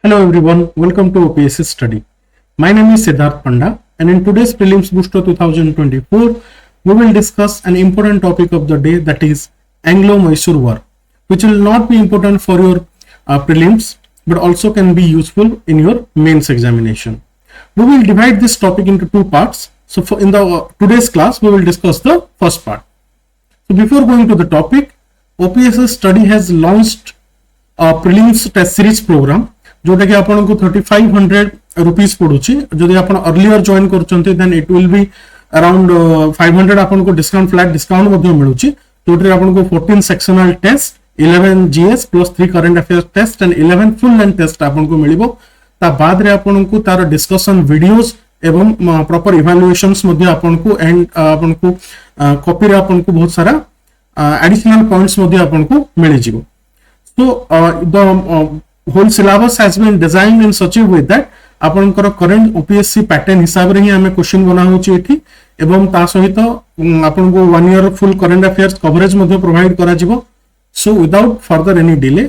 Hello everyone, welcome to OPSC Study. My name is Siddharth Panda and in today's Prelims Booster 2024, we will discuss an important topic of the day, that is Anglo-Mysore War, which will not be important for your prelims but also can be useful in your mains examination. We will divide this topic into two parts. So in the today's class, we will discuss the first part. So before going to the topic, OPSC Study has launched a prelims test series program जोटा कि आपन को 3500 rupees पड़ुची जदि आपन earlier join करचंती then it will be around 500 आपन को डिस्काउंट फ्लैट डिस्काउंट मध्ये मिलुची जोटे आपन को 14 sectional test 11 GS plus 3 current affairs test and 11 full length test आपन को मिलिबो ता बाद रे आपन को तार डिस्कशन वीडियोस एवं प्रॉपर इवैल्यूएशंस मध्ये आपन को एंड आपन को कॉपी रे आपन को बहुत सारा एडिशनल पॉइंट्स मध्ये आपन को मिलि जिवो so the whole syllabus has been designed in such a way that आपनकर करंट OPSC पैटर्न हिसाब रे ही हमें क्वेश्चन बना होची एठी एवं ता सहित आपन को 1 year full current affairs coverage मध्ये प्रोवाइड करा जिवो so without further any delay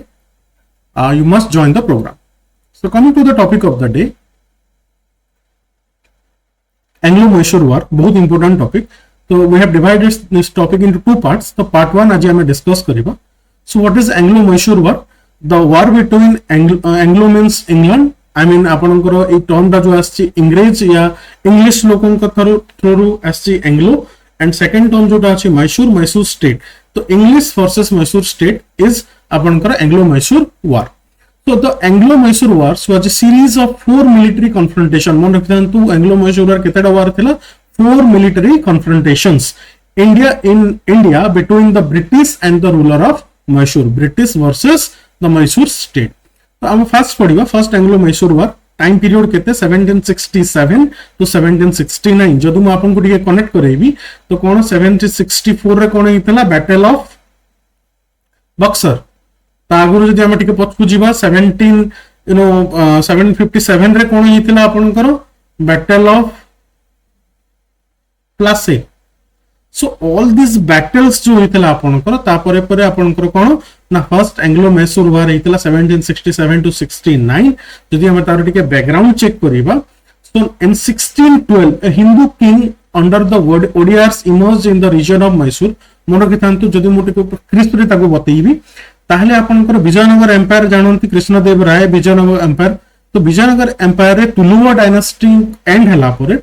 you must join the program. So coming to the topic of the day, Anglo-Mysore War, बहुत important topic. So we have divided this topic into two parts. So part 1 आज हमें discuss करिबा. So what is Anglo-Mysore War? The war between Anglo means England. I mean आपनकर a term दा जो आछि English या English लोकन का थ्रू आछि एंग्लो एंड सेकंड टर्म जोटा आछि मैसूर स्टेट. तो English versus Mysore state is आपनकर एंग्लो-मैसूर वार. So the Anglo-Mysore Wars was a series of 4 military confrontation. मन रखिथांतु एंग्लो-मैसूर वार केतेडा वार थिला 4 military confrontations in India between the British and the ruler of Mysore. British versus the Mysore state. तो हम first पढ़िबा first एंग्लो-मैसूर वार. Time period केते 1767 to 1769. जदि मैं आपन को ଟିକେ कनेक्ट करेबी तो कोन 1764 रे कोन हितला बैटल ऑफ बक्सर. ता आगुर जदि हम ଟିକେ पछकु जिबा 757 रे कोन हितला आपन करो battle of Plassey. So all these battles जो हितला आपन करो तापरे परे आपन करो कोन ना फर्स्ट एंग्लो-मैसूर वार हितला 1767 to 69. जदि हम तार टिके बैकग्राउंड चेक करिबा so in 1612 a Hindu king under the word ODRs emerged in the region of Mysore. मन रखिथांतु जदि मो टिके क्रिस्परी ताको बतेइबी ताहले आपन करो विजयनगर एम्पायर जानंती कृष्णदेव राय विजयनगर एम्पायर. तो विजयनगर एम्पायर रे तुलुवा डायनास्टी एंड हला परे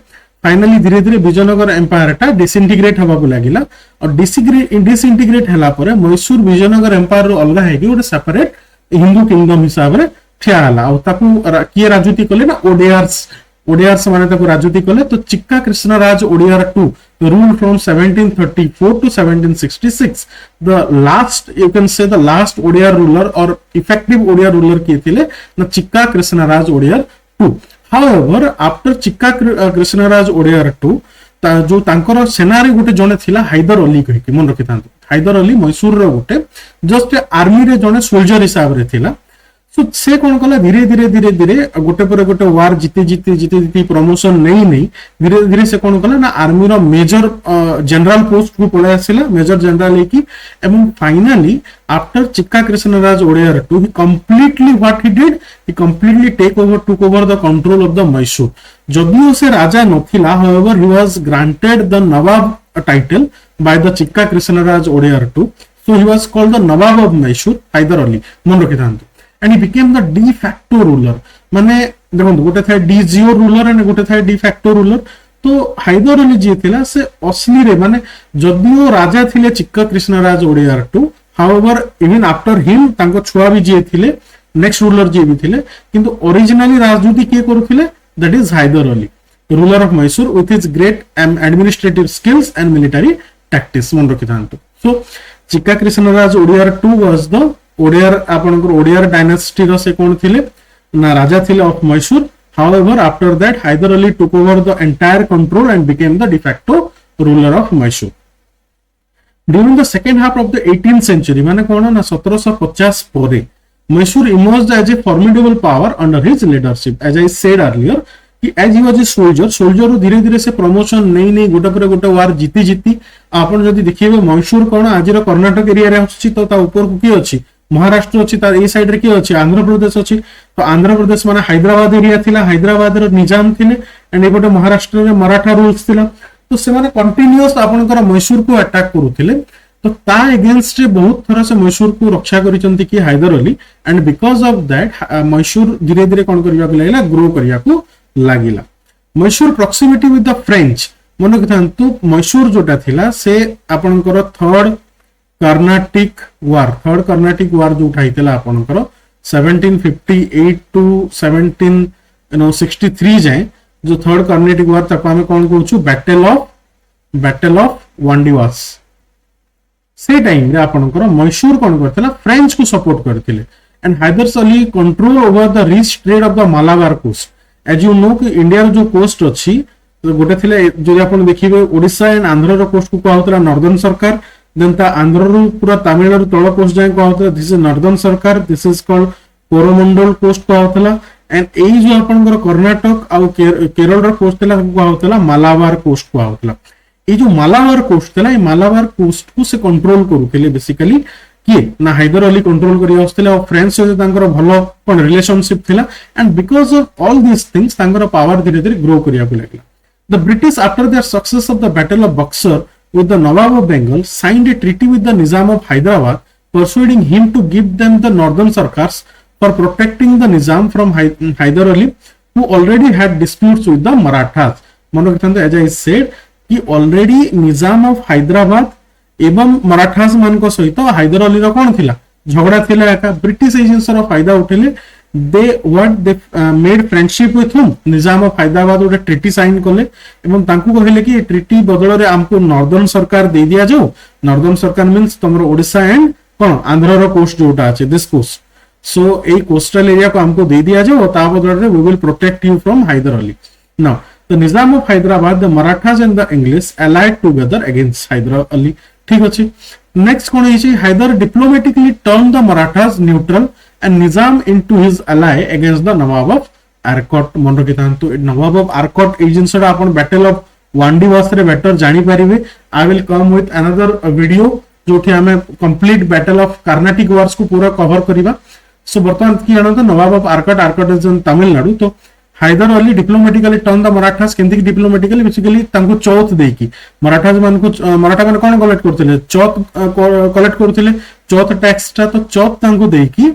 फाइनली धीरे धीरे विजयनगर एम्पायर टा डिसइंटीग्रेट हवा को लागिला और डिसइंटीग्रेट हला परे मैसूर विजयनगर एम्पायर रो अलगा है कि ओडे सेपरेट हिंदू किंगडम हिसाब रे ठिया हला और ताकू किए राजनीति कले ना ओडियार्स माने ताकू राजनीति कले. तो चिक्का Krishnaraja Wodeyar 2 ruled from 1734 to 1766. the last, you can say the last Odia ruler or effective Odia ruler किए थिले ना चिक्का कृष्णराज ओडियार 2. However, after चिक्का कृष्णराज ओडियार 2 जो तांकर सेनारे गोटे जने थिला हैदर अली कहि मन रखिथांतु. हैदर अली मैसूर रो गोटे जस्ट आर्मी रे जने सोल्जर हिसाब रे थिला. सो से कोन कला धीरे धीरे गोटे पर गोटे वार जीती प्रमोशन नहीं धीरे धीरे से कोन कला ना आर्मी रो मेजर जनरल पोस्ट को पळे आसिला मेजर जनरल की एवं finally after Chikka Krishnaraja Wodeyar 2 he completely what he did, he completely took over the control of the Mysore. जदियो से राजा नथिला, however he was granted the Nawab title by the Chikka Krishnaraja Wodeyar 2. So he was called the Nawab of Mysore, Haider Ali मन रखिथांतु. And he became the de facto ruler. माने देखो गोटे था D Jio ruler and गोटे था de facto ruler. तो हैदर अली जी थिला से असली रे माने जदियो राजा थिले Chikka Krishnaraja Wodeyar 2, however even after him तांको छुआ भी जे थिले नेक्स्ट रूलर जे भी थिले किंतु ओरिजिनली राजनीति के करूथिले that is Hyder Ali ruler of Mysore with his great administrative skills and military tactics मन रखिथांतु. So Chikka Krishnaraja Wodeyar 2 was the Wodeyar आपनकर ओडियार डायनास्टी रो से कोन थिले ना राजा थिले of Mysore. However after that Hyder Ali took over the entire control and became the de facto ruler of Mysore. During the second half of the 18th century माने कोन ना 1750 परे Mysore emerged as a formidable power under his leadership. As I said earlier कि as he was a soldier धीरे धीरे से promotion नहीं गोटे पर गोटे वार जीती आपन जदि देखिबे मैसूर कोन आज कर्नाटक एरिया रे आछि तो ता ऊपर को की अछि महाराष्ट्र अच्छी तार ए साइड रे किए अच्छी आंध्र प्रदेश अच्छी तो आंध्र प्रदेश माने हैदराबाद एरिया थिला हैदराबाद रो निजाम थिले एंड एपटे महाराष्ट्र रे मराठा रूल्स थिला तो से माने कंटीन्यूअस आपनकर मैसूर को अटैक करूथिले तो ता एगेंस्ट रे बहुत थरा से मैसूर को रक्षा करिसंती कि Haidar Ali and because of that Mysore धीरे धीरे कोन करिया को लागला ग्रो करिया को लागिला Mysore proximity with the French मन कथांतु मैसूर जोटा थिला से आपनकर थर्ड कर्नाटिक वार जो उठाइतला आपनकर 1758 टू 1763 जाए जो थर्ड कर्नाटिक वार ताको हमें कोन कहउछु बैटल ऑफ वांडीवास से टाइम रे आपनकर मैसूर कोन करथला फ्रेंच को सपोर्ट करथिले and Hyder Ali control over the rich trade of the Malabar coast as you know कि इंडिया जो कोस्ट अच्छी तो गोटे थिले जो आपण देखिबे ओडिशा एंड आंध्र रो कोस्ट को कहउतला नॉर्दर्न सरकार देन ता आंध्र रो पूरा तमिलनाडु तळ कोस्ट जाय कहउतला this is northern Sarkar this is called Coromandel coast कहउतला एंड एई जो आपनकर कर्नाटक आ केरल रो कोस्ट थला कहउतला मालाबार कोस्ट कहउतला ए जो मालाबार कोस्ट थला ए मालाबार कोस्ट को से कंट्रोल करूथिले बेसिकली किए ना हैदर अली कंट्रोल करी आस्थिले और फ्रेंच से तांकर भलो कोन रिलेशनशिप थिला and because of all this things तांकर पावर धीरे धीरे ग्रो करिया को लागला the British after their success of the battle of Buxar with the Nawab of Bengal signed a treaty with the Nizam of Hyderabad persuading him to give them the northern sarkars for protecting the Nizam from Hyder Ali who already had disputes with the Marathas mano rakhthante as I said कि already Nizam of Hyderabad एवं मराठास मान को सहित हैदर अली रो कोन थिला झगड़ा थिला एका British agency रो फायदा उठेले they made friendship with him Nizam of Hyderabad गोटे ट्रिटी साइन कले एवं तांकू कहले कि ट्रिटी बदल रे हमको नॉर्दर्न सरकार दे दिया जाओ नॉर्दर्न सरकार मींस तमरो ओडिशा एंड कोन आंध्र रो कोस्ट जोटा আছে this coast so a coastal area को हमको दे दिया जाओ ता बदल रे we will protect you from Hyder Ali now the Nizam of Hyderabad the Marathas and the English allied together against Hyder Ali ठीक अछि नेक्स्ट कोन है Hyder diplomatically turn the Marathas neutral and Nizam into his ally against the Nawab of Arcot मन रखिथांतु Nawab of Arcot एजेंसी रा आपण battle of Wandiwash रे better जानि परिबे I will come with another video जोठी हमें complete battle of Carnatic wars को पूरा कवर करिबा सो वर्तमान की जानतो Nawab of Arcot is in Tamil Nadu तो Hyder Ali diplomatically turn the Marathas केंति डिप्लोमेटिकली बेसिकली तांको चौथ देकी मराठास मान को मराठा मान कोन कलेक्ट करथिले चौथ कलेक्ट करथिले चौथ टैक्स ता तो चौथ तांको देकी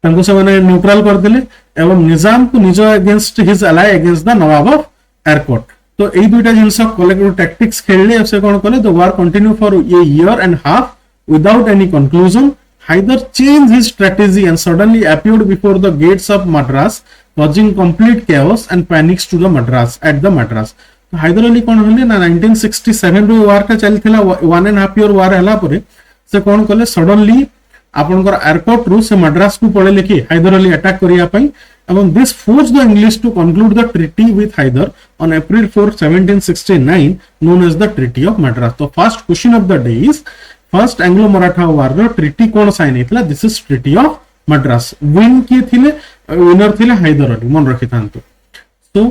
तांको से माने न्यूट्रल कर दिले एवं निजाम को निज against his ally against the Nawab of Arcot तो ए दुईटा जिंस कलेक्टिव टैक्टिक्स खेलले से कोन कले the war continue for a year and half without any conclusion Haidar change his strategy and suddenly appeared before the gates of Madras causing complete chaos and panics to the madras तो हैदर अली कोन हले ना 1967 रो वार का चलथिला 1.5 year वार हला परे से कोन कले सडनली आपनकर एयरपोर्ट रु से मद्रास को पळे लेखि हैदर अली अटैक करिया पई एवं this force the English to conclude the treaty with Hyder on April 4 1769 known as the treaty of Madras तो first question of the day is first Anglo Maratha war रो ट्रीटी कोन साइन हेतला this is treaty of Madras win के थिले winner थिले हैदर अली मन रखिथांतो सो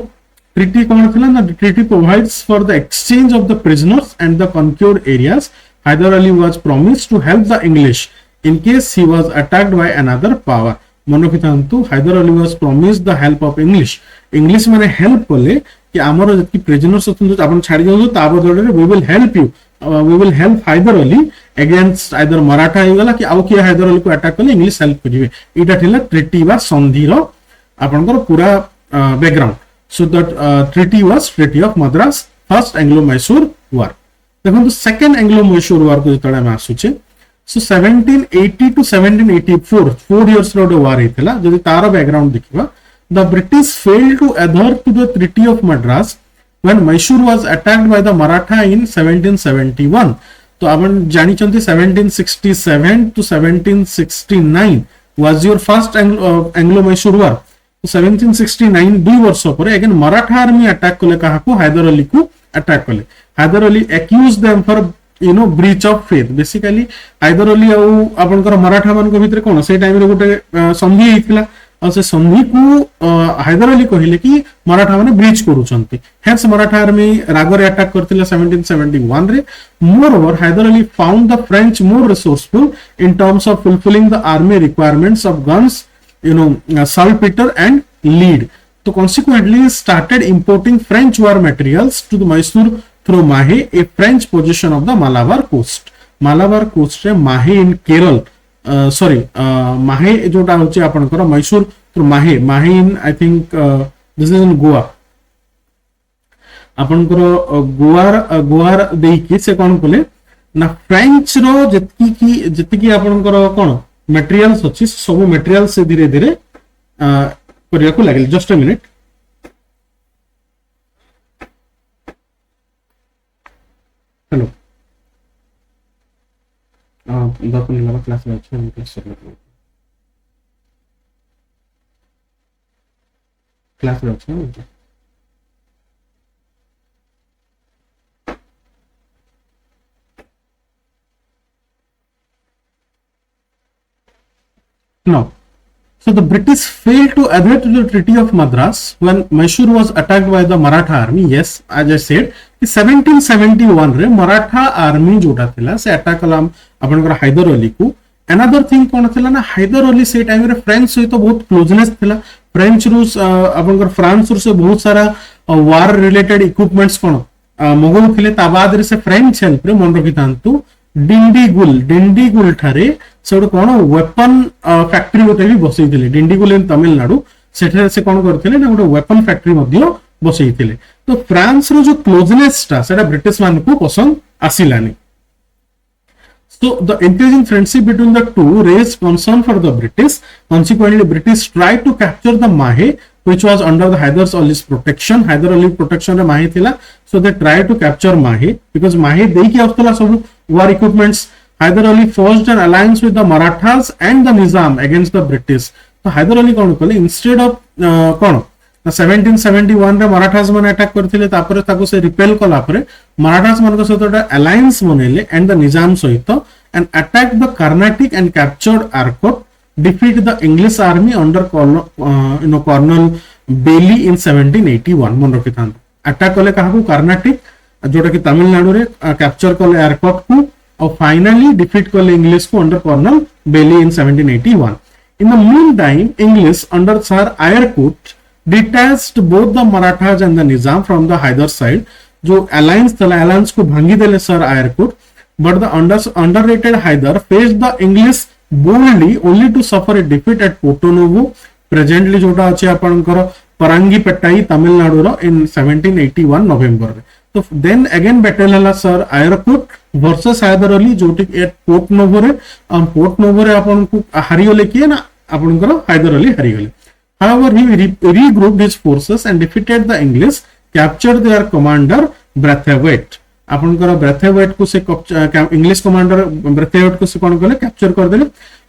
treaty कोन थिला ना treaty provides for the exchange of the prisoners and the conquered areas Hyder Ali was promised to help the English in case he was attacked by another power मन रखिथांतु Hyder Ali was promised the help of English माने help कले कि हमर जति prisoners अछन आपण छाडी जाउ ता बदल रे we will help you we will help Hyder Ali against either Maratha हे गला कि आउ कि हैदर अली को अटैक कले इंग्लिश हेल्प करिवे एटा थिला ट्रीटी वा संधि रो आपनकर पूरा background so that treaty was treaty of Madras first Anglo Mysore war देखो सेकंड एंग्लो मैसूर वार को जतडा में आसुचे सो 1780 to 1784 4 years रो वार हेतला जदि तार बैकग्राउंड देखिबा the British failed to adhere to the treaty of Madras when Mysore was attacked by the Maratha in 1771 तो आपण जानि चंती 1767 to 1769 was your first Anglo Mysore war तो 1769 2 वर्ष पर अगेन मराठा आर्मी अटैक कले कहा को हैदर अली को अटैक कले Haidar Ali accuse them for you know breach of faith basically Haidar Ali आपनकर मराठा मान को भितर कोन से टाइम रे गोटे संधि हेतिला और से संधि को हैदर अली कहले कि मराठा माने ब्रीच करूछंती हेंस मराठा आर्मी रागरे अटैक करथिले 1771 रे moreover Hyder Ali found the French more resourceful in terms of fulfilling the army requirements of guns saltpeter and lead. So consequently started importing French war materials to the Mysore through Mahe, a French possession of the Malabar coast. Malabar coast रे Mahe in Kerala, Mahe जोटा होचे आपनकर Mysore through Mahe in I think this is in Goa. आपनकर grower देकी से कौन बोले ना French रो जतिकी आपनकर कौन materials अच्छी सब materials से धीरे धीरे करिया को लागल. Just a minute. Hello class में अच्छे No. So the British failed to adhere to the Treaty of Madras when Mysore was attacked by the Maratha army. Yes, as I said, 1771 रे Maratha army जोटा थिला से attack कला आपनकर हैदर अली को. Another thing कौन थिला ना हैदर अली से टाइम रे फ्रेंच सहित बहुत क्लोजनेस थिला. फ्रेंच रूस आपनकर फ्रांस से बहुत सारा वार रिलेटेड इक्विपमेंट्स कौन मगो थिले ता बाद रे से फ्रेंच हेल्प रे मन रखितांतु डिंडीगुल ठारे से कौन वेपन फैक्ट्री गोटे भी बसई डिंडीगुल इन तमिलनाडु से कौन करते ना गोटे वेपन फैक्ट्री बसई. तो फ्रांस रो जो क्लोजनेस टा ब्रिटिश मान को पसंद आसिलानी. So the increasing friendship between the two raised concern for the British. Consequently, British tried to capture the Mahe, which was under the Hyder Ali's protection. Hyder Ali protection रे Mahe थिला. So they tried to capture Mahe because Mahe देई की अफ्तला सब war equipments. Hyder Ali forged an alliance with the Marathas and the Nizam against the British. तो Hyder Ali कौन कले instead of कौन 1771 रे मराठास माने अटैक करथिले तापर ताको से रिपेल कला परे मराठास मान को सहित अलायंस बनेले एंड द निजाम सहित and attack the Carnatic and captured Arcot defeat the English army under colonel Baillie in 1781 मन रखिथान. अटैक कले काहू कर्नाटिक जोटा कि तमिलनाडु रे कैप्चर कले आरकोट को और फाइनली डिफीट कले इंग्लिश को under colonel Baillie in 1781. In the meantime English under sir Eyre Coote detached both the Marathas and the Nizam from the Hyder side. जो alliance था alliance को भांगी देले sir आयरकोट, but the underrated Hyder faced the English boldly only to suffer a defeat at Porto Novo. Presently जोटा अच्छे अपन करो परांगी पट्टाई तमिलनाडु रो in 1781 नवंबर रे. तो then again battle हला sir Eyre Coote versus Hyder Ali जोटी at Porto Novo रे अपन को हारियोले किए ना अपन करो Hyder Ali हारियोले. However, he regrouped his forces and defeated the English, captured their commander Braithwaite. अपन करो Braithwaite को से English commander Braithwaite को से कौन कले capture कर देले.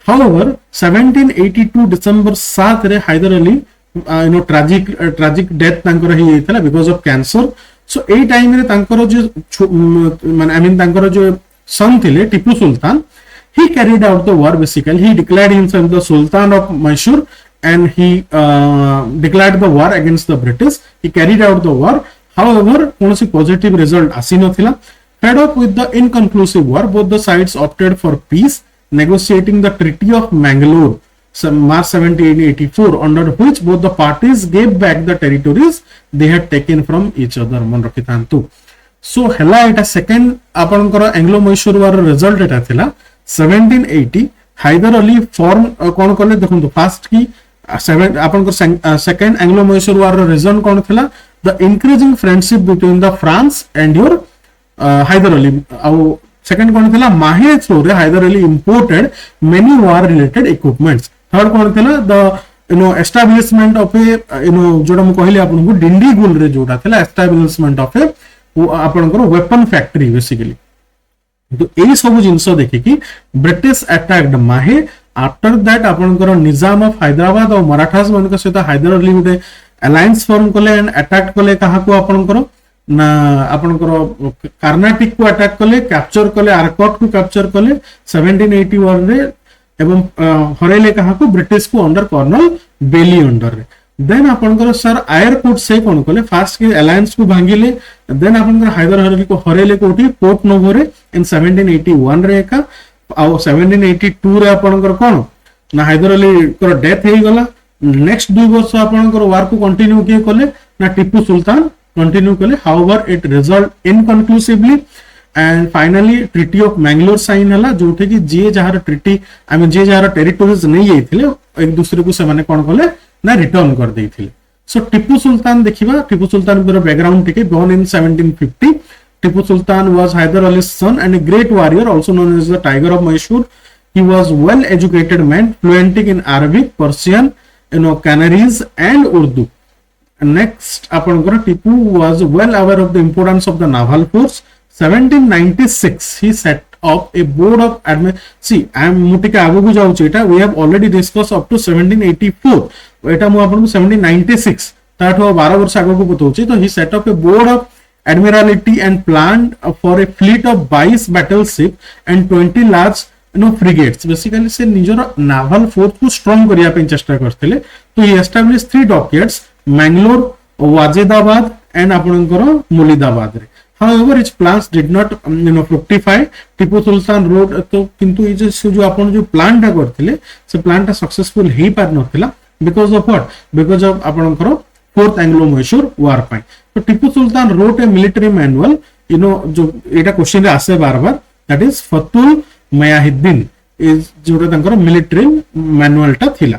However, 1782 December 7 रे Hyder Ali tragic death तांकर ही थला because of cancer. So A time रे तांकर जो माने I mean तांकर जो son थिले टिपू सुल्तान, he carried out the war basically. He declared himself the Sultan of Mysore and he declared the war against the British. He carried out the war. However, कोनोसी positive result आसी नथिला. Fed up with the inconclusive war, both the sides opted for peace, negotiating the Treaty of Mangalore, March 1784, under which both the parties gave back the territories they had taken from each other. मन रखितांतु. So हला एटा second आपनकर Anglo-Mysore war result एटा थिला 1780. Hyder Ali form कौन कले देखो fast की second एंग्लो-मैसूर वार reason कौन थिला the increasing friendship between the France and your Haidar Ali. और सेकेंड कौन थिला माहे थ्रू रे Haidar Ali imported many war related equipments. Third कौन थिला द एस्टैब्लिशमेंट ऑफ ए जोटा मु कहली आपन को डिंडीगुल रे जोटा थिला एस्टैब्लिशमेंट ऑफ ए आपन को वेपन फैक्ट्री बेसिकली. तो यही सब जिनस देखिकी ब्रिटिश अटैक्ड माहे. आफ्टर दैट आपनकर निजाम ऑफ हैदराबाद और मराठास मान सहित हैदर अली गोटे अलायंस फॉर्म कले एंड अटैक कले कहा को आपनकर ना आपनकर कर्नाटिक को अटैक कले कैप्चर कले आरकोट को कैप्चर कले 1781 रे एवं हरेले कहा को ब्रिटिश को अंडर कर्नल बेली अंडर रे देन आपनकर सर आयरकुट से कोन कले फास्ट के अलायंस को भांगिले देन आपनकर हैदर अली को हरेले कोठी पोर्ट नोवो रे इन 1781 रे का आ 1782 रे आपनकर कोन ना हैदर अली को डेथ हे गला नेक्स्ट 2 वर्ष आपनकर वार को कंटिन्यू किए कले ना टिपू सुल्तान कंटिन्यू कले however it result inconclusively and finally treaty of Mangalore sign हला जोठे कि जे जहार ट्रिटी आई मीन जे जहार टेरिटोरीज नहीं जाइथिले एक दूसरे को से माने कोन कले ना रिटर्न कर देइथिले सो टिपू सुल्तान देखिबा टिपू सुल्तान के बैकग्राउंड टिके born in 1750 Tipu Sultan was Hyder Ali's son and a great warrior also known as the tiger of Mysore he was well educated man fluent in Arabic Persian Canaries and Urdu next apanଙ୍କର Tipu was well aware of the importance of the naval force 1796 he set up a board of see I am मुटिके आगो को जाउची एटा we have already discussed up to 1784 एटा मु आपन 1796 ताठो 12 वर्ष आगो को बतौची तो he set up a board of admiralty and planned for a fleet of 22 battleship and 20 large frigates basically से निजर naval force को strong करिया पे चेष्टा करथिले तो he established 3 dockyards Mangalore Wajidabad and आपनकर मुलिदाबाद रे however its plans did not fructify Tipu Sultan road तो किंतु ये जो आपण जो प्लान टा करथिले से प्लान टा सक्सेसफुल हे पार नथिला because of what because of आपनकर फोर्थ एंग्लो मैसूर वार पाई तो Tipu Sultan wrote a military manual जो एटा क्वेश्चन रे आसे बार बार that is Fathul Mujahidin is जोटा तांकर मिलिटरी मैनुअल टा थिला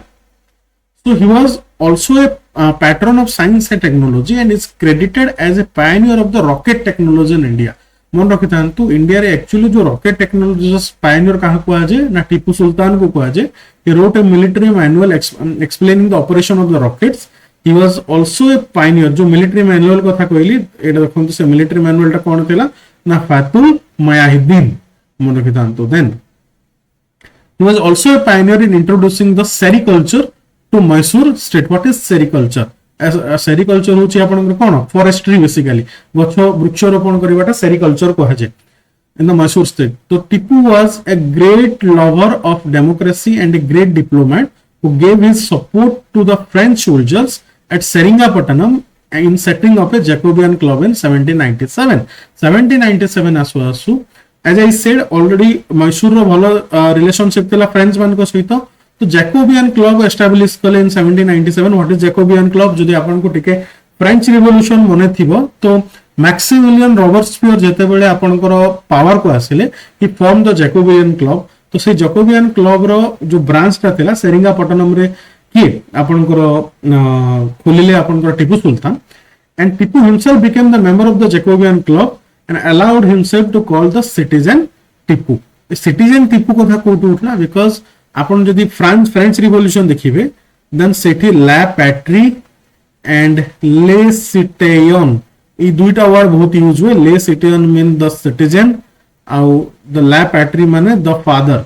so he was also a patron of science and technology and is credited as a pioneer of the rocket technology in India मन रखि थांतु इंडिया रे एक्चुअली जो रॉकेट टेक्नोलॉजी पायनियर कहा को आजे ना टिपू सुल्तान को आजे he wrote a military manual explaining the operation of the rockets he was also a pioneer जो मिलिटरी मैनुअल कथा कहली एटा देखंतु से मिलिटरी मैनुअल टा कोन थिला ना फातुल मयाहिद्दीन मन रखि थांतु then he was also a pioneer in introducing the sericulture to Mysore state what is sericulture sericulture होची आपन कोन फॉरेस्ट्री बेसिकली गछ वृक्षारोपण करबाटा सेरिकल्चर कहा जाय इन द मैसूर स्टेट तो Tipu was a great lover of democracy and a great diplomat who gave his support to the French soldiers at Seringapatam in setting up a Jacobean club in 1797 आसु as I said already Mysore रो भलो relationship थिला French मान को सहित तो Jacobian club establish कले इन 1797 what is Jacobian club जदि आपन को टिके फ्रेंच रिवोल्यूशन मने थिबो तो मैक्सिमिलियन रॉबर्टस्पियर जेते बेले आपनकर पावर को आसिले ही फॉर्म द जैकोबियन क्लब तो से जैकोबियन क्लब रो जो ब्रांच ता थिला सेरिंगापट्टनम रे कि आपनकर खोलिले आपनकर Tipu Sultan and Tipu himself became the member of the Jacobin club and allowed himself to call the citizen Tipu citizen Tipu कथा कोटू उठला बिकॉज़ आपन जदि फ्रेंच रिवोल्यूशन देखिबे देन सेठी ला पैट्री एंड ले सिटेयन ई दुईटा वर्ड बहुत यूज हुए ले सिटेयन मीन द सिटीजन आउ द ला पैट्री माने द फादर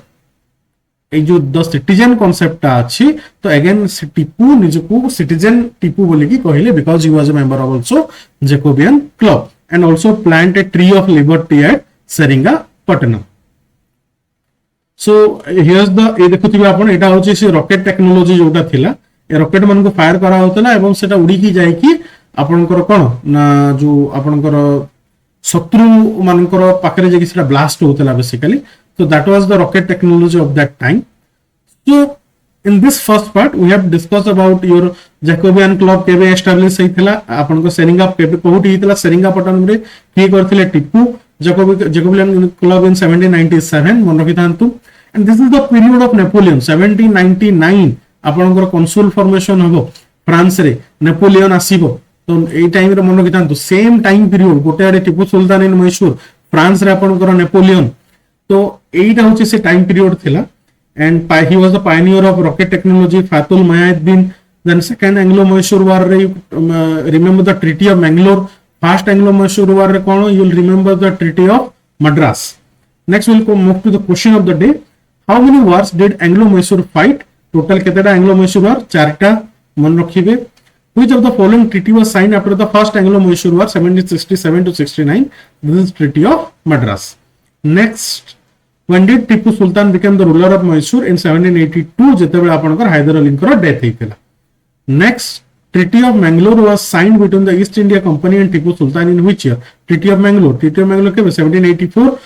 ए जो द सिटीजन कांसेप्ट अछि तो अगेन टिपू निजको सिटीजन टिपू बोली की कहले because he was a member of also Jacobin club and also plant a tree of liberty at Seringapatam so here's the ए देखुथिबे आपण एटा होची से रॉकेट टेक्नोलॉजी जोटा थिला ए रॉकेट मन को फायर करा होतला एवं सेटा उडी की जाय की आपनकर कोन ना जो आपनकर शत्रु मानकर पाखरे जे की सेटा ब्लास्ट होतला basically so that was the rocket technology of that time so in this first part we have discussed about your Jacobean club केबे एस्टैब्लिश हेतिला आपन को सेरिंगा केबे कोहुटी हेतिला सेरिंगापट्टनम रे की करथिले टिपू Jacobean club in 1797 मन रखि थांतु and this is the period of Napoleon 1799 आपनकर कंसुल फॉर्मेशन हबो फ्रांस रे नेपोलियन आसीबो तो ए टाइम रे मन रखि थांतु सेम टाइम पीरियड गोटे आडे टिपू सुल्तान इन मैसूर फ्रांस रे आपनकर नेपोलियन तो एटा होचे से टाइम पीरियड थिला and he was the pioneer of rocket technology Fatul Mayaddin then second Anglo-Mysore war re remember the treaty of Mangalore first Anglo-Mysore war re kono you will remember the treaty of Madras next we'll move to the question of the day how many wars did Anglo-Mysore fight total keteda Anglo-Mysore war charta मन रखिबे which of the following treaty was signed after the first Anglo-Mysore war 1767 to 69 this is treaty of Madras next when did Tipu Sultan became the ruler of Mysore in 1782 जेतेबेले आपनकर हैदर अली कर death हेतिला Next, Treaty of Mangalore was signed between the East India Company and Tipu Sultan in which year? Treaty of Mangalore के 1784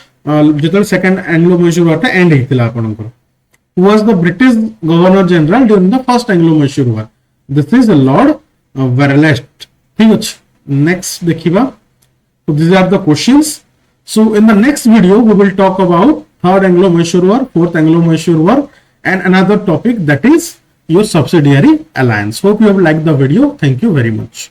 जितने second Anglo-Mysore war था end ହେଇଥିଲା आपनकर. Who was the British Governor General during the first Anglo-Mysore war? This is Lord Verlest. ठीक ଅଛି. Next देखिबा. So these are the questions. So in the next video we will talk about third Anglo-Mysore war, fourth Anglo-Mysore war, and another topic, that is your subsidiary alliance. Hope you have liked the video. Thank you very much.